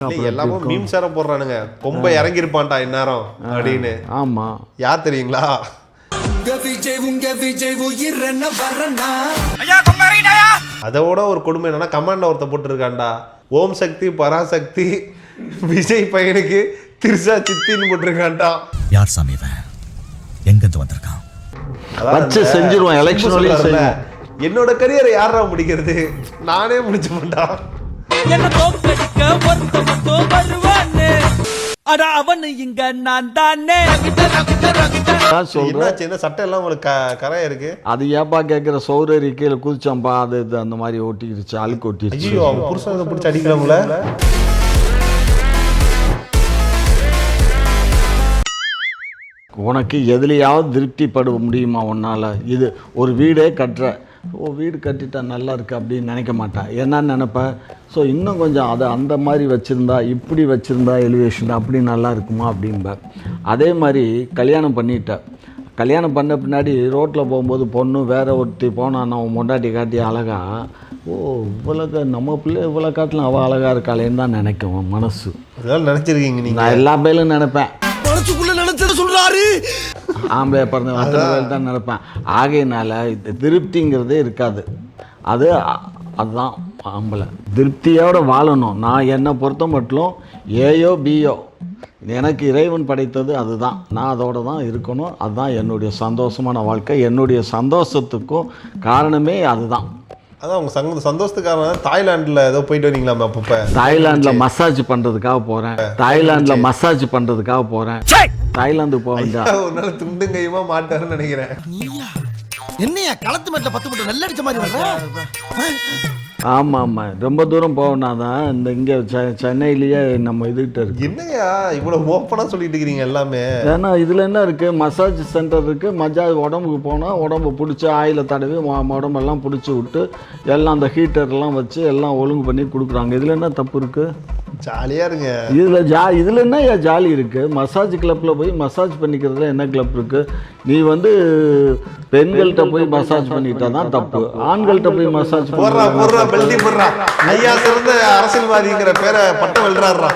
எல்லாமும் மீம்ஸ் வேற போடுறானுங்க. கொம்பை இறங்கி இருப்பான்டா இந்நேரம் அப்படின்னு. ஆமா, யார் தெரியுங்களா? அதோட ஒரு கொடுமை என்னன்னா, கமாண்ட ஒருத்த போட்டு இருக்கான்டா, ஓம் சக்தி பராசக்தி விஜய் பையனுக்கு திருசா சித்தின்னு போட்டிருக்கான்டா. யார் சாமி எங்க இருந்து வந்திருக்கான்? வச்சு செஞ்சிருவான். எலெக்ஷன் வரையும் செய்வோம். என்னோட கரியரை யாரா முடிக்கிறது? நானே முடிச்சு மாட்டா. என்ன தோக்கடிக்க ஒருத்த மட்டும் வருவானே, அட அவனு இங்க நான் தானே. என்ன சட்டை எல்லாம் உங்களுக்கு கரையா இருக்கு? அது ஏப்பா கேட்கிற? சௌரரி கீழே குதிச்சாம்பா, அது அந்த மாதிரி ஒட்டிக்கிடுச்சு, அழுக்கு ஒட்டிடுச்சு. ஐயோ, அவங்க புருஷனை பிடிச்சி அடிக்கலாம்ல. உனக்கு எதுலையாவது திருப்திப்பட முடியுமா உன்னால? இது ஒரு வீடே கட்டுற, வீடு கட்டிட்டா நல்லா இருக்கு அப்படின்னு நினைக்க மாட்டேன். என்னன்னு நினைப்பேன், ஸோ இன்னும் கொஞ்சம் அதை அந்த மாதிரி வச்சுருந்தா, இப்படி வச்சுருந்தா எலிவேஷன் அப்படி நல்லா இருக்குமா அப்படின்பேன். அதே மாதிரி கல்யாணம் பண்ணிட்டேன். கல்யாணம் பண்ண பின்னாடி ரோட்டில் போகும்போது பொண்ணு வேற ஒருத்தி போனால் நம்ம முண்டாட்டி காட்டி அழகா, ஓ இவ்வளோ நம்ம பிள்ளை இவ்வளோ காட்டிலும் அவள் அழகாக இருக்காளேன்னு தான் நினைக்கும் மனசு. அதெல்லாம் நினச்சிருக்கீங்க நீங்கள்? நான் எல்லா பேரும் நினைப்பேன். ஆம்பளை பிறந்த அத்தனை பேர் தான் நினைப்பேன். ஆகையினால இந்த திருப்திங்கிறதே இருக்காது. அதுதான் ஆம்பளை திருப்தியோடு வாழணும். நான் என்னை பொறுத்த மட்டும் ஏயோ பியோ, எனக்கு இறைவன் படைத்தது அதுதான். நான் அதோடு தான் இருக்கணும். அதுதான் என்னுடைய சந்தோஷமான வாழ்க்கை. என்னுடைய சந்தோஷத்துக்கும் காரணமே அதுதான். அதான் உங்கள் சந்தோஷத்துக்காக தாய்லாண்டில் ஏதோ போயிட்டு வரீங்களா? அப்பப்போ தாய்லாண்டில் மசாஜ் பண்ணுறதுக்காக போகிறேன். தாய்லாண்டில் மசாஜ் பண்ணுறதுக்காக போகிறேன். தாய்லாந்துக்கு போவேன். ஒரு நாள் துண்டும் கையுமா மாட்டாருன்னு நினைக்கிறேன். என்னையா களத்து மேட்டில் 10 மட்டும் நல்ல அடிச்ச மாதிரி வர்ற? ஆமாம் ஆமாம், ரொம்ப தூரம் போவேன்னா தான் இந்த இங்கே சென்னையிலேயே நம்ம இதுகிட்ட இருக்கு. என்னையா இவ்வளோ ஓப்பனாக சொல்லிட்டு இருக்கிறீங்க எல்லாமே? ஏன்னா இதில் என்ன இருக்குது, மசாஜ் சென்டர் இருக்குது. மசாஜ் உடம்புக்கு போனால் உடம்பு பிடிச்சி ஆயில தடவி உடம்பெல்லாம் பிடிச்சி விட்டு எல்லாம் அந்த ஹீட்டர்லாம் வச்சு எல்லாம் ஒழுங்கு பண்ணி கொடுக்குறாங்க. இதில் என்ன தப்பு இருக்குது? ஜாலியாக இருங்க. இதில் என்ன ஜாலி இருக்குது? மசாஜ் கிளப்பில் போய் மசாஜ் பண்ணிக்கிறதுல என்ன கிளப் இருக்குது? நீ பெண்கள்கிட்ட போய் மசாஜ் பண்ணிட்டா தான் தப்பு. ஆண்கள்கிட்ட போய் மசாஜ் ஐயா சிறந்த அரசியல்வாதிங்கிற பேரை பட்டம் வெல்றாரா?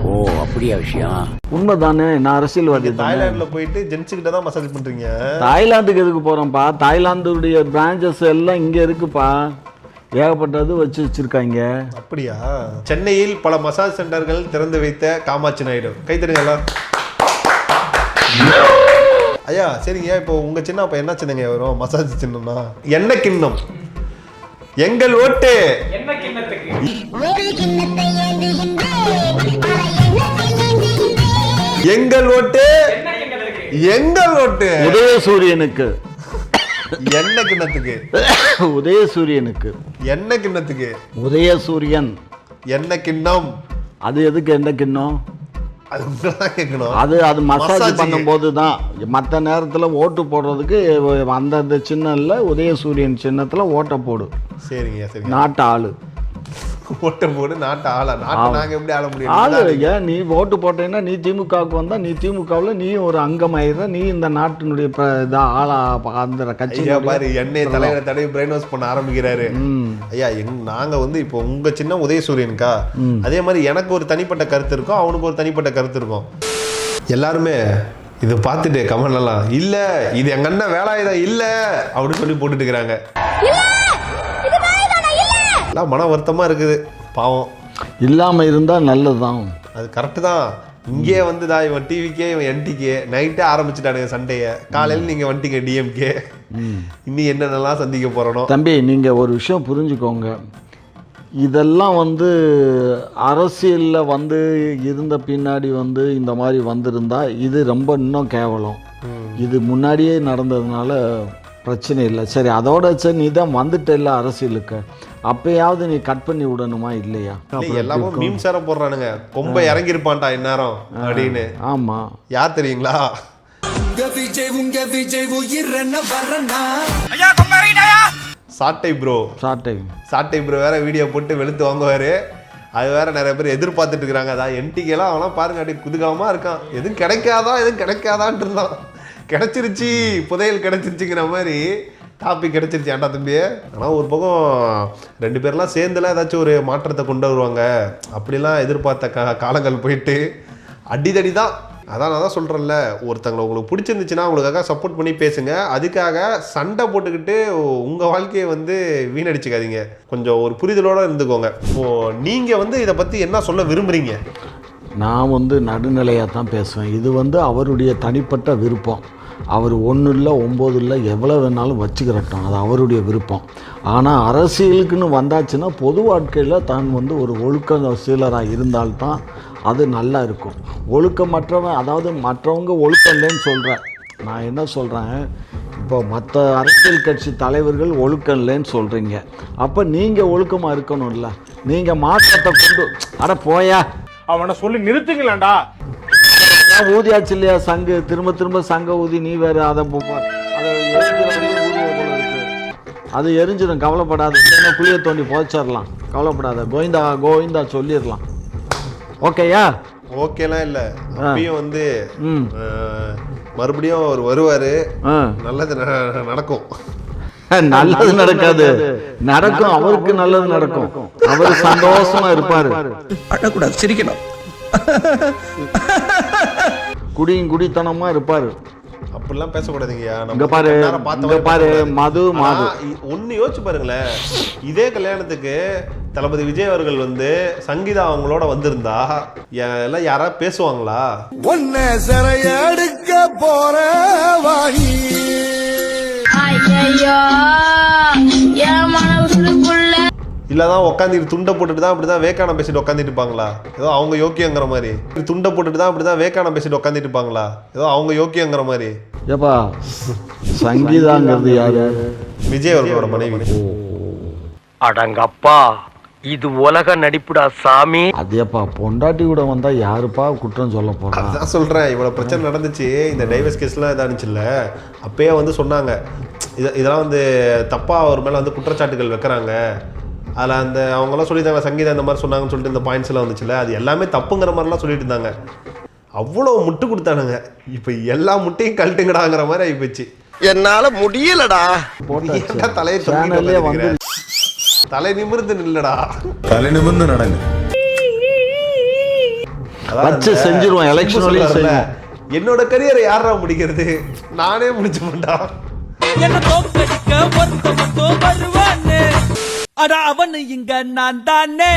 ஓ அப்படியா விஷயம்? உண்மைதானே. நான் அரசியல்வாதி. தாய்லாந்துல போயிட்டு ஜென்ஸ் கிட்ட தான் மசாஜ் பண்றீங்க. தாய்லாந்துக்கு எதுக்கு போறோம்ப்பா? தாய்லாந்துடைய பிரான்ச்சஸ் எல்லாம் இங்க இருக்குப்பா. ஏகப்பட்டது வச்சிருக்காங்க. அப்படியா? சென்னையில் பல மசாஜ் சென்டர்கள் திறந்து வைத்த காமாட்சி நாயுடு. கைத்தறிங்களா ஐயா? சரிங்க. இப்போ உங்க சின்ன அப்ப என்ன சின்னங்க வரும் மசாஜ் சின்னம்னா? என்ன கிண்ணம்? எங்கள் ஓட்டு எங்கள் ஓட்டு எங்கள் ஓட்டு உதயசூரியனுக்கு. என்ன கிண்ணத்துக்கு? உதயசூரியனுக்கு. என்ன கிண்ணத்துக்கு? உதயசூரியன். என்ன கிண்ணம்? அது எதுக்கு என்ன கிண்ணம்? அது அது மசாஜ் பண்ணும்போது தான். மற்ற நேரத்தில் ஓட்டு போடுறதுக்கு அந்த சின்னம்ல உதயசூரியன் சின்னத்தில் ஓட்டை போடு. சரிங்க சரி. நாட்டு ஆளு ஓட்டை போடு. நாட்டு ஆளா? நாட்டை நாங்கள் எப்படி ஆள முடியும்? ஆளு ஏன் நீ ஓட்டு போட்டேன்னா நீ திமுகவுக்கு வந்தா நீ திமுகவில் நீ ஒரு அங்கமாயிடுற. நீ இந்த நாட்டினுடைய ஆளா அந்த கட்சி பாரு எண்ணெய் தலைவரை தடவை பிரெயின் வாஷ் பண்ண ஆரம்பிக்கிறாரு. ஐயா நாங்க இப்போ உங்க சின்ன உதயசூரியனுக்கா, அதே மாதிரி எனக்கு ஒரு தனிப்பட்ட கருத்து இருக்கும், அவனுக்கு ஒரு தனிப்பட்ட கருத்து இருக்கும். எல்லாருமே இது பார்த்துட்டு கமெண்ட் எல்லாம் இல்ல இது எங்க அண்ணன் வேலாயுதம் இல்ல அப்படின்னு சொல்லி போட்டுட்டு இருக்கிறாங்க. மன வருத்தமா இருக்குது. பாவம் இல்லாம இருந்தா நல்லதுதான். அது கரெக்டு தான். இங்கே இவன் டிவிக்கே இவன் என்டிகே நைட்டே ஆரம்பிச்சுட்டானுங்க சண்டையை. காலையில் நீங்க வந்துட்டீங்க டிஎம்கே. இன்னும் என்னென்னலாம் சந்திக்க போறோம். தம்பி நீங்க ஒரு விஷயம் புரிஞ்சுக்கோங்க. இதெல்லாம் அரசியலில் இருந்த பின்னாடி இந்த மாதிரி வந்திருந்தா இது ரொம்ப இன்னும் கேவலம். இது முன்னாடியே நடந்ததுனால பிரச்சனை இல்லை. சரி அதோட சரி நீ தான் வந்துட்ட இல்லை அரசியலுக்கு, அப்பயாவது நீ கட் பண்ணி விடணுமா இல்லையா? எல்லாமும் மீம்ஸ் வேற போடுறானுங்க. கொம்பை இறங்கி இருப்பான்டா இந்நேரம் அப்படின்னு. ஆமா, யார் தெரியுங்களா? சாட்டை ப்ரோ. சாட்டை ப்ரோ வேற வீடியோ போட்டு வெளுத்து வாங்குவாரு. அது வேற நிறைய பேர் எதிர்பார்த்துட்டு இருக்கிறாங்க. அதான் என்டிகேலாம் அவனா பாருங்க அப்படி குதுகாம இருக்கான். எதுவும் கிடைக்காதான்ட்டு இருந்தான். கிடைச்சிருச்சு, புதையல் கிடைச்சிருச்சுங்கிற மாதிரி டாபிக் கிடைச்சிருச்சு ஏன்டா தம்பி. ஆனால் ஒரு பக்கம் 2 பேர்லாம் சேர்ந்துலாம் ஏதாச்சும் ஒரு மாற்றத்தை கொண்டு வருவாங்க அப்படிலாம் எதிர்பார்த்த காலங்கள் போயிட்டு அடிதடி தான். அதான் நான் தான் சொல்கிறேன்ல, ஒருத்தங்களை உங்களுக்கு பிடிச்சிருந்துச்சுன்னா அவங்களுக்காக சப்போர்ட் பண்ணி பேசுங்க. அதுக்காக சண்டை போட்டுக்கிட்டு உங்கள் வாழ்க்கையை வந்து வீணடிச்சுக்காதீங்க. கொஞ்சம் ஒரு புரிதலோடு இருந்துக்கோங்க. இப்போது நீங்கள் வந்து இதை பற்றி என்ன சொல்ல விரும்புகிறீங்க? நான் வந்து நடுநிலையாக தான் பேசுவேன். இது வந்து அவருடைய தனிப்பட்ட விருப்பம். அவர் 1 இல்லை 9 இல்லை எவ்வளோ வேணாலும் வச்சுக்கிறட்டும், அது அவருடைய விருப்பம். ஆனால் அரசியலுக்குன்னு வந்தாச்சுன்னா பொது வாழ்க்கையில் தான் வந்து ஒரு ஒழுக்க சீலராக இருந்தால்தான் அது நல்லா இருக்கும். ஒழுக்கமற்றவன், அதாவது மற்றவங்க ஒழுக்கம் இல்லைன்னு சொல்கிறேன். நான் என்ன சொல்கிறேன், இப்போ மற்ற அரசியல் கட்சி தலைவர்கள் ஒழுக்கம் இல்லைன்னு சொல்கிறீங்க, அப்போ நீங்கள் ஒழுக்கமாக இருக்கணும்ல. நீங்கள் மாற்றத்தை கொண்டு அட போயா அவனை சொல்லி நிறுத்துங்களேன்டா. ஊதியாச்சு இல்லையா சங்கு, திரும்ப திரும்ப சங்க ஊதி நீ வேறு அதை அது எரிஞ்சிடும், கவலைப்படாத. இல்லைன்னா குழியை தோண்டி புதைச்சிடலாம், கவலைப்படாத. கோவிந்தா கோவிந்தா சொல்லிடலாம். ஓகேயா? ஓகேலாம் இல்லை, அப்பயும் வந்து மறுபடியும் அவர் வருவார், நல்லது நடக்கும். நல்லது நடக்காது, நடக்கும். அவருக்கு நல்லது நடக்கும், அவர் சந்தோஷமா இருப்பாரு. அழக்கூடாது, சிரிக்கணும். குடித்தனமா இருப்பாரு. அப்படிலாம் பேசக்கூடாதுங்கய்யா. இங்க பாரு மது ஒன்னு யோசிச்சு பாருங்களேன், இதே கல்யாணத்துக்கு தளபதி விஜய் அவர்கள் வந்து சங்கீதா அவங்களோட வந்திருந்தா எல்லாம் யாரா பேசுவாங்களா? ஒன்ன சிறைய எடுக்க போற வாணி இல்லதான் உட்காந்துட்டு துண்டை போட்டுட்டு தான் அப்படிதான் வேக்கான பேசிட்டு உட்காந்துட்டு இருப்பாங்களா? ஏதோ அவங்க யோக்கியங்கிற மாதிரி. துண்டை போட்டுட்டு தான் அப்படிதான் வேக்கான பேசிட்டு உட்காந்துட்டு இருப்பாங்களா? ஏதோ அவங்க யோக்கியங்கிற மாதிரி. ஏப்பா சங்கீதாங்கிறது யாரு? விஜய் அவர்களோட மனைவி. அடங்கப்பா, இது உலக நடிப்புடா சாமி. அதேப்பா பொண்டாட்டி கூட வந்தா யாருப்பா குற்றம் சொல்ல போறா? அதான் சொல்றேன், இவ்வளவு பிரச்சனை நடந்துச்சு, இந்த டைவர்ஸ் கேஸ்லாம் இதானுச்சுல்ல, அப்பயே வந்து சொன்னாங்க இதெல்லாம் வந்து தப்பா அவர் மேல வந்து குற்றச்சாட்டுகள் வைக்கிறாங்க. அதில் அந்த அவங்கெல்லாம் சொல்லியிருந்தாங்க, சங்கீதா இந்த மாதிரி சொன்னாங்கன்னு சொல்லிட்டு இந்த பாயிண்ட்ஸ் எல்லாம் வந்துச்சுல்ல, அது எல்லாமே தப்புங்கிற மாதிரிலாம் சொல்லிட்டு இருந்தாங்க. அவ்வளோ முட்டு கொடுத்தானுங்க. இப்போ எல்லா முட்டையும் கழட்டுங்கடாங்கிற மாதிரி ஆகி போச்சு. என்னால முடியலடா. தலையை வந்து தலை நிமிர்ந்து நில்லடா, தலை நிமிர்ந்து நடங்க. வச்சு செஞ்சிருவோம், எலெக்ஷன்லயும் செய்வோம். என்னோட கரியரை யாரா முடிக்கிறது? நானே முடிச்சு மாட்டா. என்ன தோக்கடிக்க ஒருத்த மட்டும் வருவானே, அட அவனு இங்க நான் தானே.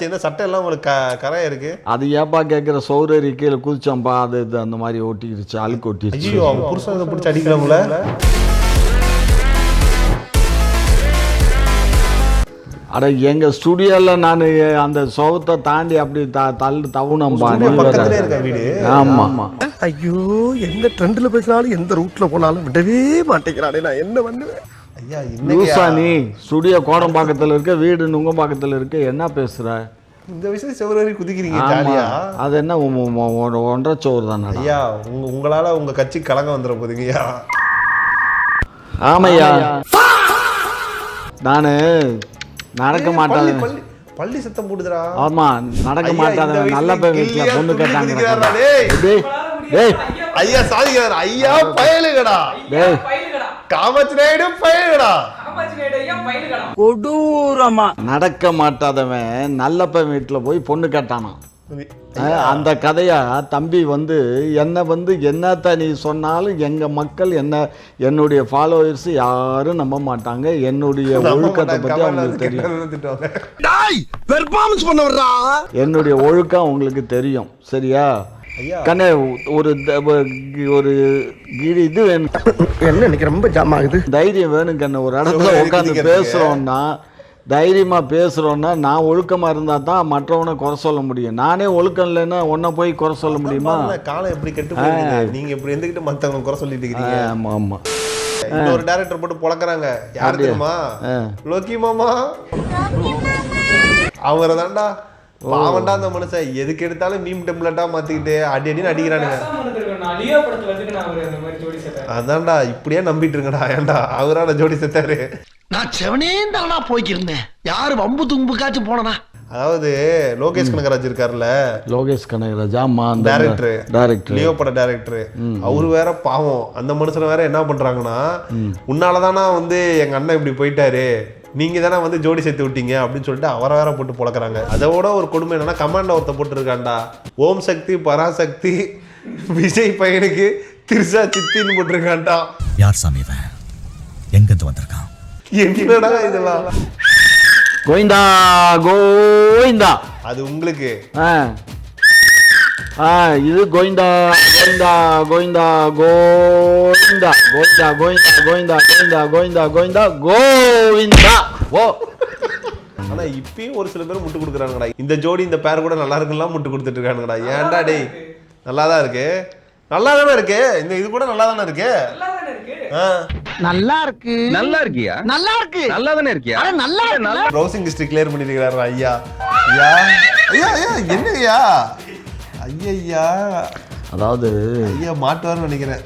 என்ன சட்டை எல்லாம் உங்களுக்கு கரையா இருக்கு? அது ஏப்பா கேட்கிற? சௌரரி கீழே குதிச்சோம்பா, அது அந்த மாதிரி ஒட்டிக்கிடுச்சு, அழுக்கு ஒட்டிடுச்சு. ஐயோ, அவங்க புருஷனை பிடிச்சி அடிக்கலாம்ல. அட எங்க ஸ்டுடியோல நான் அந்த சோகத்தை தாண்டி அப்படி தவுனம்பா. வீடு. ஆமா. ஐயோ, எந்த ட்ரெண்ட்ல பேசினாலும் எந்த ரூட்ல போனாலும் விடவே மாட்டேங்கிறானே, நான் என்ன பண்ணுவேன்? ஐயா, நீ ஸ்டுடியோ கோடம்பாக்கத்துல இருக்க, வீடு நுங்கம்பாக்கத்துல இருக்க, என்ன பேசுற? இந்த விஷயம் செவரேறி குதிக்கிறீங்க ஜாலியா. அது என்ன 1.5 சோறு தானே ஐயா? உங்களால உங்க கட்சி கலங்க வந்துட போதுங்கய்யா. ஆமையா, நானு நடக்க மாட்டாது. பள்ளி சத்தம் போடுதுடா. ஆமா, நடக்க மாட்டாத. நல்ல வீட்டுல பொண்ணு கேட்டாங்க. ஐயா சாதிக்கிறார். ஐயா பயலுகடா, காமச்சு நாயுடு பயலுகடா. கொடூரமா நடக்க மாட்டாதவன் நல்லப்ப வீட்டுல போய் பொண்ணு கேட்டானா. அந்த கதையா தம்பி வந்து என்ன வந்து என்னத்த நீ சொன்னாலும் எங்க மக்கள் என்னுடைய ஃபாலோவர்ஸ் யாரும் நம்ப மாட்டாங்க. என்னுடைய ஒழுக்கத்தை பத்தி அவங்களுக்கு தெரியும். என்னுடைய ஒழுக்கம் உங்களுக்கு தெரியும், சரியா? கண்ணே, ஒரு இது வேணும். என்ன இன்னைக்கு ரொம்ப ஜாம் ஆகுது. தைரியம் வேணும் கண்ணே. ஒரு இடத்துல உட்காந்து பேசுறோம்னா, தைரியமா பேசுறோம்னா, நான் ஒழுக்கமா இருந்தா தான் மற்றவனை குறை சொல்ல முடியும். நானே ஒழுக்கம் இல்லைன்னா உன்னை போய் குறை சொல்ல முடியுமா? காலம் எப்படி கெட்டு போகுது. நீங்க இப்படி இருந்துகிட்டு மத்தவங்க குறை சொல்லிட்டு இருக்கீங்க. ஆமா ஆமா. இன்னொரு டைரக்டர் போட்டு பொளக்குறாங்க. யாரு தெரியுமா? லோக்கி மாமா. அவரை தான்டா பாவண்டா அந்த மனுஷன். எதுக்கு எடுத்தாலும் மீம் டெம்ப்ளேட்டா மாத்திக்கிட்டு அடின்னு அடிக்கிறானுங்க. அதான்டா, இப்படியே நம்பிட்டு இருக்கடா. ஏன்டா அவரான ஜோடி செத்தாரு. நான் செவனே தானா போய்க்கிருந்தேன். யாரு வம்பு தும்புக்காச்சும் போனா அதாவது லோகேஷ் கனகராஜ் இருக்காருல்ல, லோகேஷ் கனகராஜ், ஆமா, அந்த டைரக்டர் லியோ பட டைரக்டர், அவரு வேற பாவம். அந்த மனுஷனை வேற என்ன பண்றாங்கன்னா, உன்னாலதானா வந்து எங்க அண்ணன் இப்படி போயிட்டாரு, நீங்க தானே வந்து ஜோடி சேர்த்து விட்டீங்க அப்படின்னு சொல்லிட்டு அவரை வேற போட்டு பொழக்கிறாங்க. அதோட ஒரு கொடுமை என்னன்னா, கமாண்ட ஒருத்த போட்டுருக்காண்டா, ஓம் சக்தி பராசக்தி விஜய் பையனுக்கு திருசா சித்தின்னு போட்டிருக்காண்டா. யார் சாமி இவன், எங்கிருந்து வந்திருக்கான்? என்னடா இதெல்லாம்? கோவிந்தா கோவிந்தா. அது உங்களுக்கு இது கோவிந்தா கோவிந்தா கோவிந்தா கோவிந்தா கோவிந்தா கோவிந்தா கோவிந்தா கோவிந்தா கோவிந்தா கோவிந்தா ஓ. ஆனா இப்பயும் ஒரு சில பேர் முட்டு கொடுக்குறாங்கடா. இந்த ஜோடி இந்த பேர் கூட நல்லா இருக்குலாம் முட்டு கொடுத்துட்டு இருக்கானுங்கடா. ஏன்டா டேய், நல்லாதான் இருக்கு, நல்லா தானே இருக்கு, இந்த இது கூட நல்லா தானே இருக்கு. நல்லா இருக்கு. நல்லா இருக்கியா? நல்லா இருக்கு. நல்லா தானே இருக்கியா? நல்லா இருக்கு. ப்ரௌசிங் ஹிஸ்டரி கிளியர் பண்ணிருக்காரு ஐயா. ஐயா ஐயா ஐயா என்ன ஐயா? ஐயா அதாவது ஐயா மாட்டுவார்னு நினைக்கிறேன்.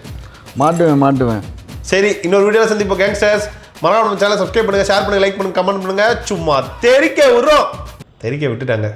மாட்டுவேன். சரி, இன்னொரு வீடியோல சந்திப்போம் கேங்ஸ்டர்ஸ். மறக்காம நம்ம சேனலை சப்ஸ்கிரைப் பண்ணுங்க, ஷேர் பண்ணுங்க, லைக் பண்ணுங்க, கமெண்ட் பண்ணுங்க. சும்மா தெரிக்க விட்டுட்டாங்க.